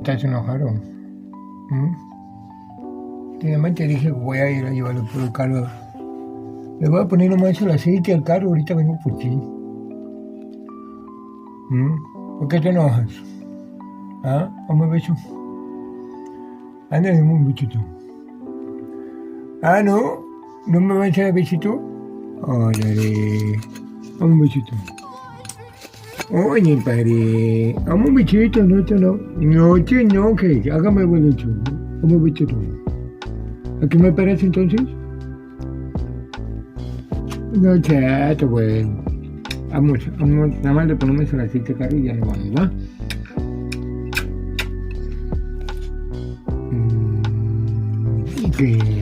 ¿Estás enojado? ¿Mm? Nada te dije que voy a ir a llevarlo por el carro. Le voy a poner nomás el aceite al carro, ahorita vengo por ti. ¿Por qué te enojas? ¿Ah? Dame un beso. Ándale, dame un besito. Ah, ¿no? ¿No me vas a dar besito? Órale. Dame un besito. Oye, padre. Dame un besito, no te enojes. No te enojes. Hágame el buen hecho. Dame un besito. ¿A qué me parece entonces? No, chato, güey. Vamos, nada más le ponemos el aceite carro y ya no vamos, ¿va? ¿Y qué?